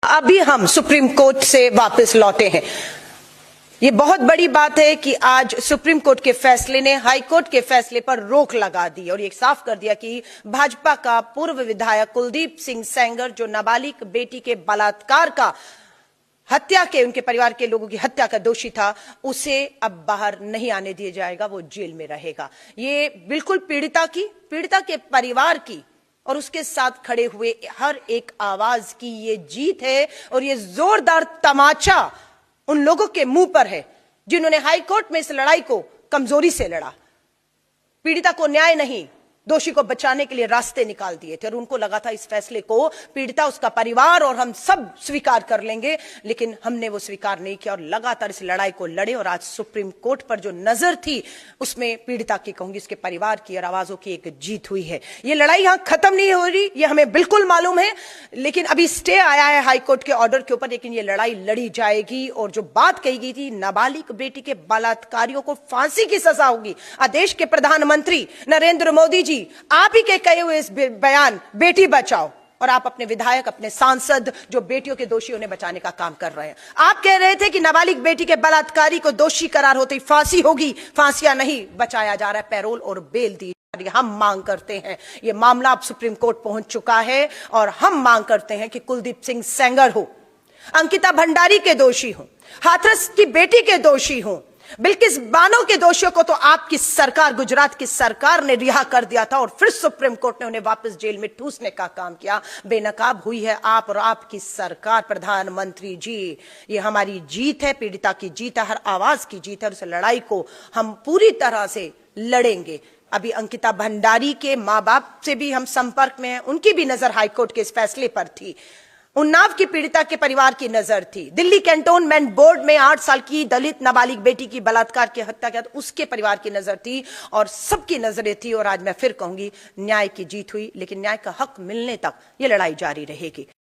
अभी हम supreme court से वापस लौटे हैं। ये बहुत बड़ी बात है कि आज सुप्रीम कोर्ट के फैसले ने हाई कोर्ट के फैसले पर रोक लगा दी और ये साफ कर दिया कि भाजपा का पूर्व विधायक कुलदीप सिंह सेंगर, जो नाबालिग बेटी के बलात्कार का हत्या के उनके परिवार के लोगों की हत्या का दोषी था, उसे अब बाहर नहीं आने दिया जाएगा, वो जेल में रहेगा। ये बिल्कुल पीड़िता के परिवार की और उसके साथ खड़े हुए हर एक आवाज की ये जीत है और ये जोरदार तमाचा उन लोगों के मुंह पर है जिन्होंने हाई कोर्ट में इस लड़ाई को कमजोरी से लड़ा। पीड़िता को न्याय नहीं, दोषी को बचाने के लिए रास्ते निकाल दिए थे और उनको लगा था इस फैसले को पीड़िता, उसका परिवार और हम सब स्वीकार कर लेंगे, लेकिन हमने वो स्वीकार नहीं किया और लगातार इस लड़ाई को लड़े। और आज सुप्रीम कोर्ट पर जो नजर थी उसमें पीड़िता की, कहूंगी इसके परिवार की और आवाजों की एक जीत हुई है। ये लड़ाई यहां खत्म नहीं हो रही, ये हमें बिल्कुल मालूम है, लेकिन अभी स्टे आया है हाई कोर्ट के ऑर्डर के ऊपर, लेकिन ये लड़ाई लड़ी जाएगी। और जो बात कही गई थी नाबालिग बेटी के बलात्कारियों को फांसी की सजा होगी, देश के प्रधानमंत्री नरेंद्र मोदी जी आप ही के कहे हुए इस बयान बेटी बचाओ, और आप अपने विधायक, अपने सांसद जो बेटियों के दोषी उन्हें बचाने का काम कर रहे हैं। आप कह रहे थे कि नाबालिग बेटी के बलात्कारी को दोषी करार होते ही फांसी होगी, फांसियां नहीं, बचाया जा रहा है, पैरोल और बेल दी जा रही है। हम मांग करते हैं, यह मामला अब सुप्रीम कोर्ट पहुंच चुका है और हम मांग करते हैं कि कुलदीप सिंह सेंगर हो, अंकिता भंडारी के दोषी हो, हाथरस की बेटी के दोषी हो, बिल्किस बानो के दोषियों को तो आपकी सरकार, गुजरात की सरकार ने रिहा कर दिया था और फिर सुप्रीम कोर्ट ने उन्हें वापस जेल में ठूसने का काम किया। बेनकाब हुई है आप और आपकी सरकार। प्रधानमंत्री जी, ये हमारी जीत है, पीड़िता की जीत है, हर आवाज की जीत है। उस लड़ाई को हम पूरी तरह से लड़ेंगे। अभी अंकिता भंडारी के माँ बाप से भी हम संपर्क में हैं, उनकी भी नजर हाईकोर्ट के इस फैसले पर थी। उन्नाव की पीड़िता के परिवार की नजर थी। दिल्ली कैंटोनमेंट बोर्ड में 8 साल की दलित नाबालिग बेटी की बलात्कार की हत्या किया, उसके परिवार की नजर थी और सबकी नजरें थी। और आज मैं फिर कहूंगी, न्याय की जीत हुई, लेकिन न्याय का हक मिलने तक ये लड़ाई जारी रहेगी।